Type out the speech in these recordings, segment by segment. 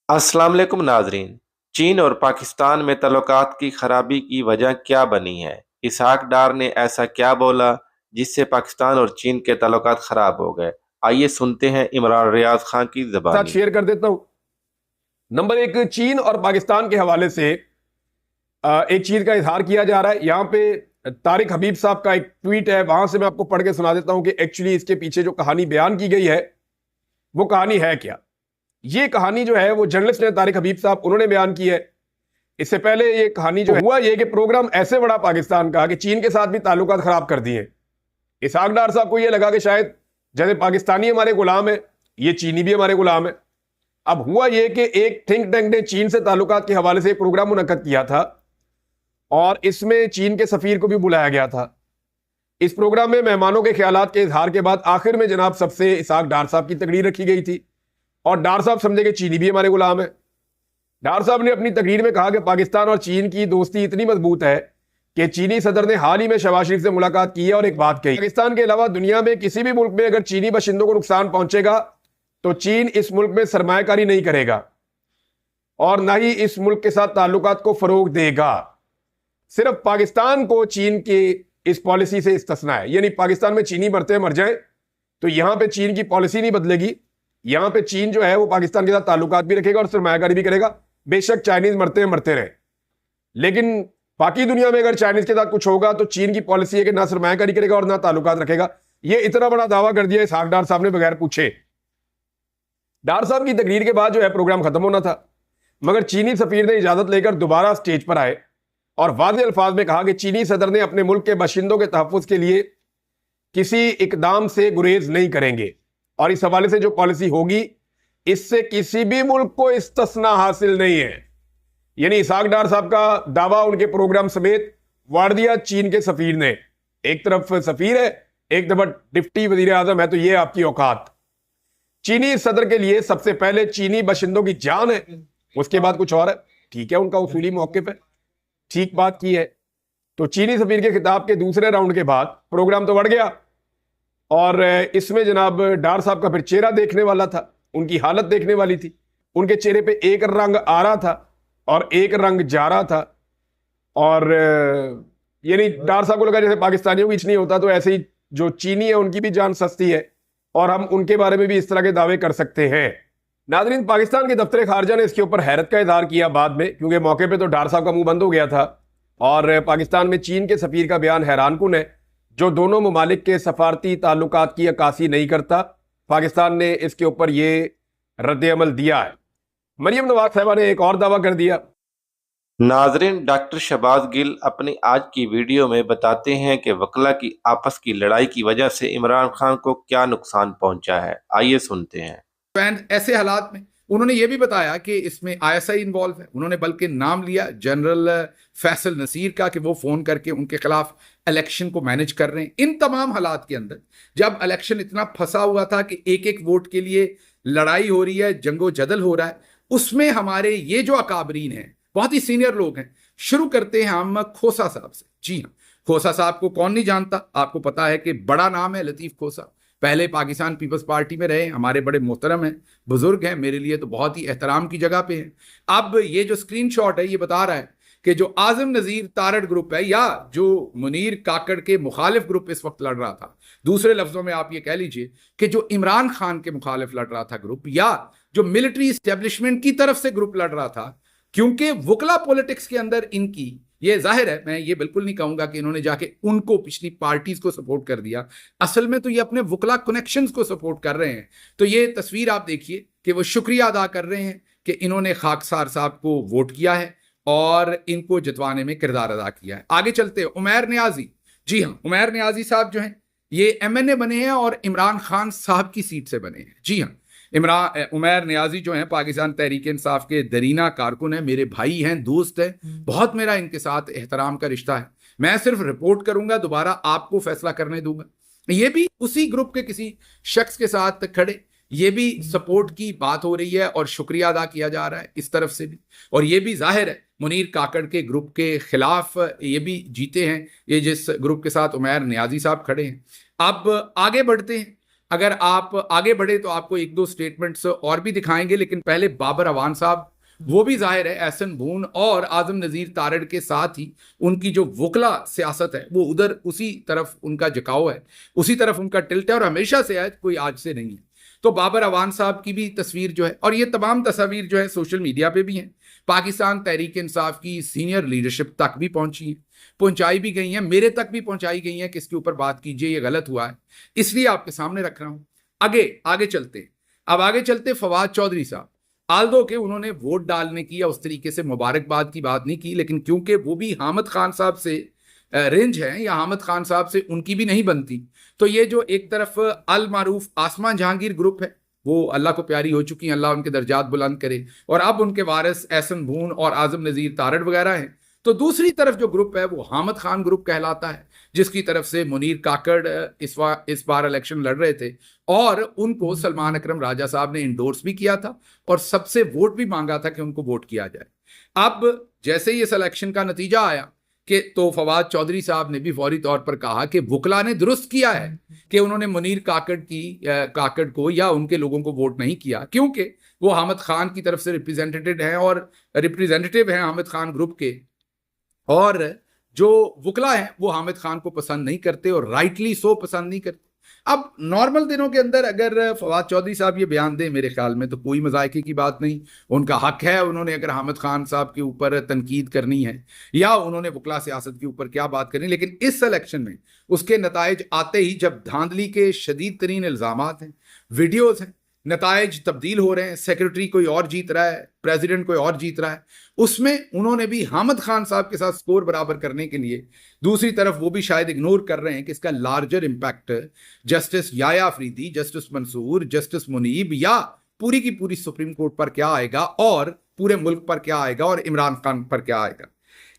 अस्सलाम वालेकुम नाजरीन। चीन और पाकिस्तान में तल्लुकात की खराबी की वजह क्या बनी है? इसहाक डार ने ऐसा क्या बोला जिससे पाकिस्तान और चीन के तल्लुकात खराब हो गए? आइए सुनते हैं इमरान रियाज खान की साथ ज़बानी। शेयर कर देता हूं। नंबर एक, चीन और पाकिस्तान के हवाले से एक चीज का इजहार किया जा रहा है यहां पे। तारिक हबीब साहब का एक ट्वीट है, वहां से मैं आपको पढ़ के सुना देता हूं कि एक्चुअली इसके पीछे जो कहानी बयान की गई है वो कहानी है क्या। ये कहानी जो है वो जर्नलिस्ट ने, तारिक हबीब साहब, उन्होंने बयान की है। इससे पहले ये कहानी जो हुआ ये कि प्रोग्राम ऐसे बढ़ा पाकिस्तान का कि चीन के साथ भी ताल्लुकात खराब कर दिए। इसहाक डार साहब को ये लगा कि शायद जैसे पाकिस्तानी हमारे गुलाम है, ये चीनी भी हमारे गुलाम है। अब हुआ यह कि एक थिंक टैंक ने चीन से ताल्लुकात के हवाले से एक प्रोग्राम मुनक्कद किया था और इसमें चीन के सफीर को भी बुलाया गया था। इस प्रोग्राम में मेहमानों के ख्यालात के इजहार के बाद आखिर में जनाब सबसे इसहाक डार साहब की तकरीर रखी गई थी और डार साहब समझे कि चीनी भी हमारे गुलाम है। डार साहब ने अपनी तकरीर में कहा कि पाकिस्तान और चीन की दोस्ती इतनी मजबूत है कि चीनी सदर ने हाल ही में शहबाज शरीफ से मुलाकात की है और एक बात कही, पाकिस्तान के अलावा दुनिया में किसी भी मुल्क में अगर चीनी बाशिंदों को नुकसान पहुंचेगा तो चीन इस मुल्क में सरमायाकारी नहीं करेगा और ना ही इस मुल्क के साथ ताल्लुकात को फरोग देगा। सिर्फ पाकिस्तान को चीन की इस पॉलिसी से इस्तिस्ना है, यानी पाकिस्तान में चीनी मरते मर जाए तो यहां पे चीन की पॉलिसी नहीं बदलेगी। यहां पे चीन जो है वो पाकिस्तान के साथ ताल्लुकात भी रखेगा और सरमायाकारी भी करेगा। बेशक चाइनीज मरते मरते रहे, लेकिन बाकी दुनिया में अगर चाइनीज के साथ कुछ होगा तो चीन की पॉलिसी है कि ना सरमायाकारी करेगा और ना ताल्लुकात रखेगा। ये इतना बड़ा दावा कर दिया इसहाक डार साहब ने बगैर पूछे। डार साहब की तकरीर के बाद जो है प्रोग्राम खत्म होना था, मगर चीनी सफीर ने इजाजत लेकर दोबारा स्टेज पर आए और वाज़ेह अल्फाज में कहा कि चीनी सदर ने अपने मुल्क के बाशिंदों के तहफ़्फ़ुज़ के लिए किसी इकदाम से गुरेज नहीं करेंगे और इस हवाले से जो पॉलिसी होगी इससे किसी भी मुल्क को इस्तिस्ना हासिल नहीं है। यानी इसहाक डार साहब का दावा उनके प्रोग्राम समेत वार दिया चीन के सफीर ने। एक तरफ सफीर है, एक तरफ डिप्टी वजीर आजम है, तो ये आपकी औकात। चीनी सदर के लिए सबसे पहले चीनी बाशिंदों की जान है, उसके बाद कुछ और है। ठीक है, उनका उसूली मौक़िफ़ है, ठीक बात की है। तो चीनी सफीर के खिताब के दूसरे राउंड के बाद प्रोग्राम तो बढ़ गया और इसमें जनाब डार साहब का फिर चेहरा देखने वाला था, उनकी हालत देखने वाली थी। उनके चेहरे पे एक रंग आ रहा था और एक रंग जा रहा था और यानी डार साहब को लगा जैसे पाकिस्तानियों की कुछ नहीं होता तो ऐसे ही जो चीनी है उनकी भी जान सस्ती है और हम उनके बारे में भी इस तरह के दावे कर सकते हैं। नाज़रीन, पाकिस्तान के दफ्तर खारजा ने इसके ऊपर हैरत का इजहार किया बाद में, क्योंकि मौके पे तो डार साहब का मुंह बंद हो गया था और पाकिस्तान में चीन के सफीर का बयान हैरानकुन है, जो दोनों ममालिक के सफारती ताल्लुकात की अक्कासी नहीं करता। पाकिस्तान ने इसके ऊपर ये रद्द-ए-अमल दिया है। मरियम नवाज साहबा ने एक और दावा कर दिया। नाजरीन, डॉक्टर शहबाज गिल अपनी आज की वीडियो में बताते हैं कि वकला की आपस की लड़ाई की वजह से इमरान खान को क्या नुकसान पहुंचा है। आइए सुनते हैं। ऐसे हालात में उन्होंने ये भी बताया कि इसमें आईएसआई इन्वॉल्व है। उन्होंने बल्कि नाम लिया जनरल फैसल नसीर का कि वो फोन करके उनके खिलाफ इलेक्शन को मैनेज कर रहे हैं। इन तमाम हालात के अंदर जब इलेक्शन इतना फंसा हुआ था कि एक एक वोट के लिए लड़ाई हो रही है, जंगो जदल हो रहा है, उसमें हमारे ये जो अकाबरीन हैं, बहुत ही सीनियर लोग हैं। शुरू करते हैं हम खोसा साहब से। जी हाँ, खोसा साहब को कौन नहीं जानता, आपको पता है कि बड़ा नाम है लतीफ़ खोसा। पहले पाकिस्तान पीपल्स पार्टी में रहे, हमारे बड़े मोहतरम हैं, बुजुर्ग हैं, मेरे लिए तो बहुत ही एहतराम की जगह पे हैं। अब ये जो स्क्रीनशॉट है ये बता रहा है कि जो आजम नज़ीर तारड़ ग्रुप है या जो मुनीर काकड़ के मुखालिफ ग्रुप इस वक्त लड़ रहा था, दूसरे लफ्जों में आप ये कह लीजिए कि जो इमरान खान के मुखालिफ लड़ रहा था ग्रुप, या जो मिलिट्री इस्टेब्लिशमेंट की तरफ से ग्रुप लड़ रहा था, क्योंकि वकला पॉलिटिक्स के अंदर इनकी ये जाहिर है, मैं ये बिल्कुल नहीं कहूंगा कि इन्होंने जाके उनको पिछली पार्टीज को सपोर्ट कर दिया, असल में तो ये अपने वकला कनेक्शंस को सपोर्ट कर रहे हैं। तो ये तस्वीर आप देखिए कि वो शुक्रिया अदा कर रहे हैं कि इन्होंने खाकसार साहब को वोट किया है और इनको जितवाने में किरदार अदा किया है। आगे चलते हैं, उमैर नियाजी। जी हाँ, उमैर नियाजी साहब जो हैं ये एमएनए बने हैं और इमरान खान साहब की सीट से बने हैं। जी हाँ, उमैर नियाजी जो हैं पाकिस्तान तहरीक इंसाफ के दरीना कारकुन हैं, मेरे भाई हैं, दोस्त हैं, बहुत मेरा इनके साथ एहतराम का रिश्ता है। मैं सिर्फ रिपोर्ट करूंगा, दोबारा आपको फैसला करने दूंगा। ये भी उसी ग्रुप के किसी शख्स के साथ खड़े, ये भी सपोर्ट की बात हो रही है और शुक्रिया अदा किया जा रहा है इस तरफ से भी। और ये भी जाहिर है मुनीर काकड़ के ग्रुप के खिलाफ ये भी जीते हैं, ये जिस ग्रुप के साथ उमैर नियाजी साहब खड़े हैं। अब आगे बढ़ते हैं अगर आप आगे बढ़े तो आपको एक दो स्टेटमेंट्स और भी दिखाएंगे, लेकिन पहले बाबर अवान साहब, वो भी जाहिर है एहसन बून और आजम नजीर तारड़ के साथ ही उनकी जो वकला सियासत है वो उधर उसी तरफ उनका झुकाव है, उसी तरफ उनका टिल्ट है, और हमेशा से है, कोई आज से नहीं है। तो बाबर अवान साहब की भी तस्वीर जो है, और ये तमाम तस्वीर जो है सोशल मीडिया पे भी हैं, पाकिस्तान तहरीक इंसाफ की सीनियर लीडरशिप तक भी पहुंची है, पहुंचाई भी गई हैं, मेरे तक भी पहुंचाई गई हैं कि इसके ऊपर बात कीजिए, ये गलत हुआ है, इसलिए आपके सामने रख रहा हूं। आगे चलते, अब आगे चलते फवाद चौधरी साहब, आल्दो के उन्होंने वोट डालने की या उस तरीके से मुबारकबाद की बात नहीं की, लेकिन क्योंकि वो भी हामिद खान साहब से रेंज है या हामिद खान साहब से उनकी भी नहीं बनती, तो ये जो एक तरफ अल मारूफ आसमान जहांगीर ग्रुप है वो अल्लाह को प्यारी हो चुकी हैं, अल्लाह उनके दर्जात बुलंद करे, और अब उनके वारिस एहसन बून और आजम नजीर तारड़ वगैरह हैं। तो दूसरी तरफ जो ग्रुप है वो हामिद खान ग्रुप कहलाता है, जिसकी तरफ से मुनीर काकड़ इस बार इलेक्शन लड़ रहे थे, और उनको सलमान अकरम राजा साहब ने इंडोर्स भी किया था और सबसे वोट भी मांगा था कि उनको वोट किया जाए। अब जैसे ही इस इलेक्शन का नतीजा आया कि तो फवाद चौधरी साहब ने भी फौरी तौर पर कहा कि वकला ने दुरुस्त किया है कि उन्होंने मुनीर काकड़ को या उनके लोगों को वोट नहीं किया, क्योंकि वो हामिद खान की तरफ से रिप्रेजेंटेटिव हैं हामिद खान ग्रुप के, और जो वकला हैं वो हामिद खान को पसंद नहीं करते, और राइटली सो पसंद नहीं करते। अब नॉर्मल दिनों के अंदर अगर फवाद चौधरी साहब ये बयान दें, मेरे ख्याल में तो कोई मजायके की बात नहीं, उनका हक है, उन्होंने अगर हामिद खान साहब के ऊपर तनकीद करनी है या उन्होंने वकला सियासत के ऊपर क्या बात करनी, लेकिन इस इलेक्शन में उसके नताइज आते ही, जब धांधली के शदीद तरीन इल्जामात हैं, वीडियोज हैं, नताइज तब्दील हो रहे हैं, सेक्रेटरी कोई और जीत रहा है, प्रेसिडेंट कोई और जीत रहा है, उसमें उन्होंने भी हामिद खान साहब के साथ स्कोर बराबर करने के लिए दूसरी तरफ वो भी शायद इग्नोर कर रहे हैं कि इसका larger impact justice Yahya Afridi, justice Mansoor, justice Munib या पूरी की पूरी सुप्रीम कोर्ट पर क्या आएगा, और पूरे मुल्क पर क्या आएगा, और इमरान खान पर क्या आएगा।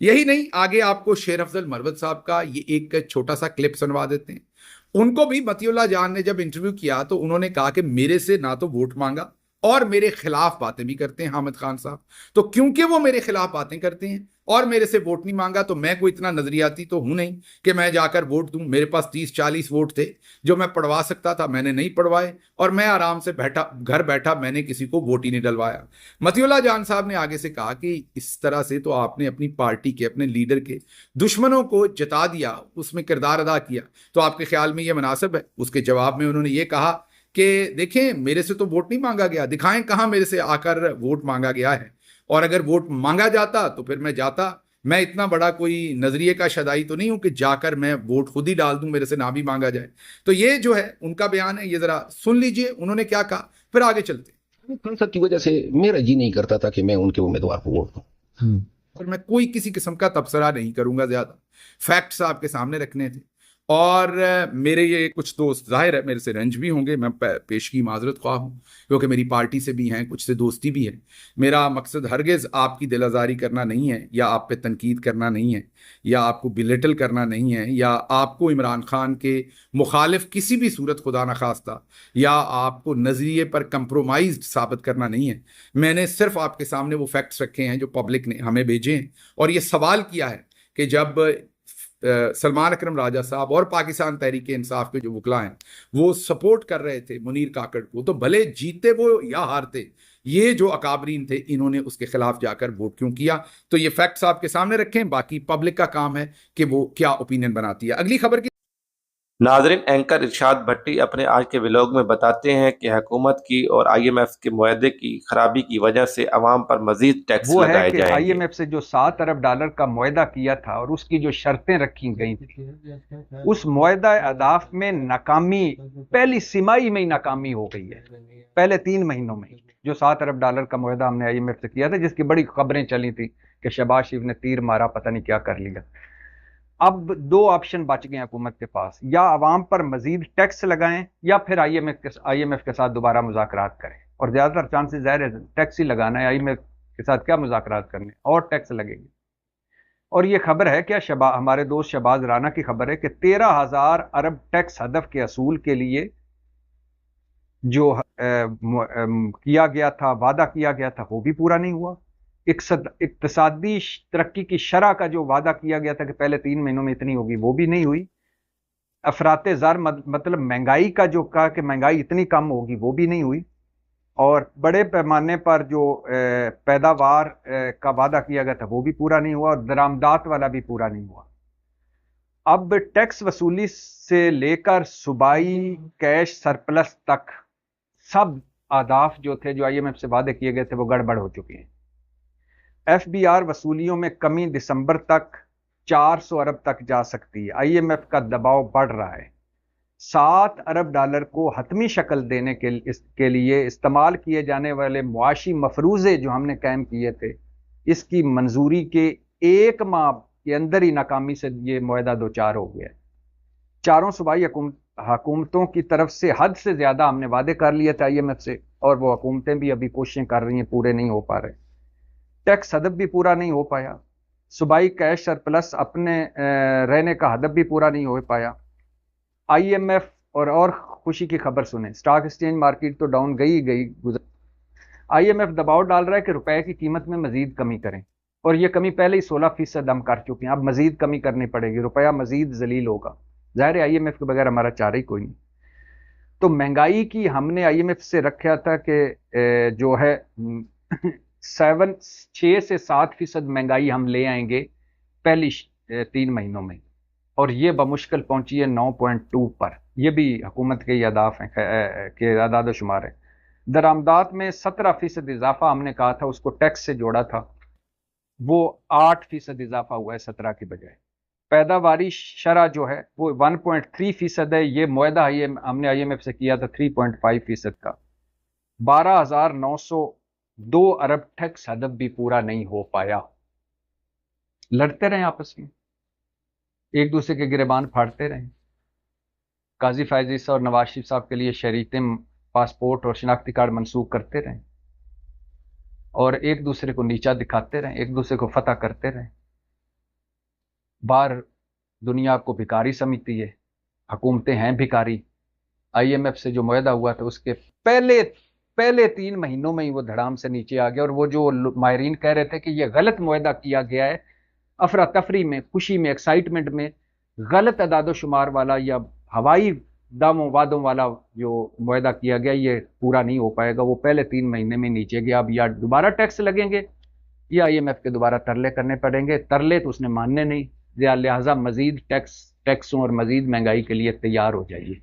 यही नहीं, आगे आपको शेर अफजल मरवत साहब का ये एक छोटा सा क्लिप सुनवा देते हैं। उनको भी मतीउल्लाह जान ने जब इंटरव्यू किया तो उन्होंने कहा कि मेरे से ना तो वोट मांगा और मेरे खिलाफ बातें भी करते हैं हामिद खान साहब, तो क्योंकि वो मेरे खिलाफ बातें करते हैं और मेरे से वोट नहीं मांगा, तो मैं कोई इतना नजरियाती तो हूं नहीं कि मैं जाकर वोट दूं। मेरे पास 30-40 वोट थे जो मैं पढ़वा सकता था, मैंने नहीं पढ़वाए, और मैं आराम से घर बैठा मैंने किसी को वोट ही नहीं डलवाया। मतीउल्लाह जान साहब ने आगे से कहा कि इस तरह से तो आपने अपनी पार्टी के, अपने लीडर के दुश्मनों को जता दिया, उसमें किरदार अदा किया, तो आपके ख्याल में यह मुनासिब है? उसके जवाब में उन्होंने ये कहा कि देखें, मेरे से तो वोट नहीं मांगा गया, दिखाएं कहां मेरे से आकर वोट मांगा गया है, और अगर वोट मांगा जाता तो फिर मैं जाता। मैं इतना बड़ा कोई नजरिए का शदाई तो नहीं हूं कि जाकर मैं वोट खुद ही डाल दूं, मेरे से ना भी मांगा जाए। तो ये जो है उनका बयान है, ये जरा सुन लीजिए उन्होंने क्या कहा, फिर आगे चलते। खान साहब की वजह से मेरा जी नहीं करता था कि मैं उनके उम्मीदवार को वोट दूं, और मैं कोई किसी किस्म का तबसरा नहीं करूंगा, ज्यादा फैक्ट्स आपके सामने रखने थे। और मेरे ये कुछ दोस्त जाहिर है मेरे से रंज भी होंगे, मैं पेश की माजरत ख्वाह हूँ, क्योंकि मेरी पार्टी से भी हैं, कुछ से दोस्ती भी है। मेरा मकसद हरगिज़ आपकी दिल आज़ारी करना नहीं है, या आप पे तनकीद करना नहीं है, या आपको बिलिटल करना नहीं है, या आपको इमरान खान के मुखालिफ किसी भी सूरत खुदा न खास्ता, या आपको नज़रिए पर कंप्रोमाइज साबित करना नहीं है। मैंने सिर्फ आपके सामने वो फैक्ट्स रखे हैं जो पब्लिक ने हमें भेजे हैं, और ये सवाल किया है कि जब सलमान अकरम राजा साहब और पाकिस्तान तहरीक इंसाफ के जो वकला हैं वो सपोर्ट कर रहे थे मुनीर काकड़ को, तो भले जीते वो या हारते, ये जो अकाबरीन थे इन्होंने उसके खिलाफ जाकर वोट क्यों किया? तो ये फैक्ट्स आपके सामने रखें, बाकी पब्लिक का काम है कि वो क्या ओपिनियन बनाती है। अगली खबर की नाजरीन, एंकर इरशाद भट्टी अपने आज के व्लॉग में बताते हैं कि हुकूमत की और IMF के मुआहदे की खराबी की वजह से अवाम पर मजीद टैक्स लगाए जाएंगे। IMF से जो 7 अरब डॉलर का मुआहदा किया था और उसकी जो शर्तें रखी गई थी, उस मुआहदा अहदाफ में नाकामी पहली सिमाही में ही नाकामी हो गई है। पहले 3 महीनों में जो 7 अरब डॉलर का मुआहदा हमने IMF से किया था, जिसकी बड़ी खबरें चली थी कि शहबाज शरीफ ने तीर मारा, पता नहीं क्या कर लिया। अब 2 ऑप्शन बच गए हुकूमत के पास, या आवाम पर मजीद टैक्स लगाएं या फिर IMF के साथ दोबारा मुज़ाकरात करें, और ज़्यादातर चांसेस ज़ाहिर है टैक्स ही लगाना है। IMF के साथ क्या मुज़ाकरात करने, और टैक्स लगेंगे। और ये खबर है क्या, हमारे दोस्त शहबाज राना की खबर है कि 13,000 अरब टैक्स हदफ के असूल के लिए जो किया गया था, वादा किया गया था, वो भी पूरा नहीं हुआ। इक्तसादी तरक्की की शरह का जो वादा किया गया था कि पहले 3 महीनों में इतनी होगी, वो भी नहीं हुई। अफराते ज़र मतलब महंगाई का जो कहा कि महंगाई इतनी कम होगी वो भी नहीं हुई, और बड़े पैमाने पर जो पैदावार का वादा किया गया था वो भी पूरा नहीं हुआ, और दरामदात वाला भी पूरा नहीं हुआ। अब टैक्स वसूली से लेकर सूबाई कैश सरप्लस तक सब आदाफ जो थे, जो आईएमएफ से वादे किए गए थे, वो गड़बड़ हो चुके हैं। एफबीआर वसूलियों में कमी दिसंबर तक 400 अरब तक जा सकती है। आईएमएफ का दबाव बढ़ रहा है। 7 अरब डॉलर को हतमी शक्ल देने के लिए इस्तेमाल किए जाने वाले मुआशी मफरूजे जो हमने कायम किए थे, इसकी मंजूरी के 1 माह के अंदर ही नाकामी से ये मुआहदा दो चार हो गया। चारों सूबाई हुकूमतों की तरफ से हद से ज्यादा हमने वादे कर लिए थे आईएमएफ से, और वो हुकूमतें भी अभी कोशिशें कर रही हैं, पूरे नहीं हो पा रहे। टैक्स हदफ भी पूरा नहीं हो पाया। सूबाई कैश सरप्लस अपने रहने का हदफ भी पूरा नहीं हो पाया। आईएमएफ और खुशी की खबर सुने, स्टॉक एक्सचेंज मार्केट तो डाउन गई गुजर। आईएमएफ दबाव डाल रहा है कि रुपए की कीमत में मजीद कमी करें, और ये कमी पहले ही 16% हम कर चुके हैं, अब मजीद कमी करनी पड़ेगी, रुपया मजीद जलील होगा। जाहिर है आईएमएफ के बगैर हमारा चारा ही कोई नहीं। तो महंगाई की हमने आईएमएफ से रखा था कि जो है 6 से 7% महंगाई हम ले आएंगे पहली 3 महीनों में, और ये बमुश्किल पहुंची है 9.2 पर। ये भी हुकूमत के अहदाफ हैं के आदाद शुमार है। दरामदात में 17% इजाफा हमने कहा था, उसको टैक्स से जोड़ा था, वो 8% इजाफा हुआ है 17 की बजाय। पैदावारी शरह जो है वो 1.3% है। ये मुआहदा हमने आईएमएफ से किया था 3.5% का। 12,902 अरब टैक्स हदफ भी पूरा नहीं हो पाया। लड़ते रहे आपस में, एक दूसरे के गिरेबान फाड़ते रहे। काजी फैज ईसा और नवाज शरीफ साहब के लिए शरीतें, पासपोर्ट और शनाख्ती कार्ड मंसूख करते रहे, और एक दूसरे को नीचा दिखाते रहे, एक दूसरे को फतह करते रहे। बाहर दुनिया को भिखारी समझती है, हुकूमतें हैं भिखारी। आईएमएफ से जो मुआहदा हुआ था उसके पहले 3 महीनों में ही वो धड़ाम से नीचे आ गया, और वो जो माहिरीन कह रहे थे कि ये गलत मुआहदा किया गया है, अफरा तफरी में, खुशी में, एक्साइटमेंट में, गलत अदाद शुमार वाला या हवाई दावों वादों वाला जो मुआहदा किया गया, ये पूरा नहीं हो पाएगा, वो पहले 3 महीने में नीचे गया। अब या दोबारा टैक्स लगेंगे या आईएमएफ के दोबारा तरले करने पड़ेंगे। तरले तो उसने मानने नहीं, लिहाजा मजीद टैक्सों और मजीद महंगाई के लिए तैयार हो जाइए।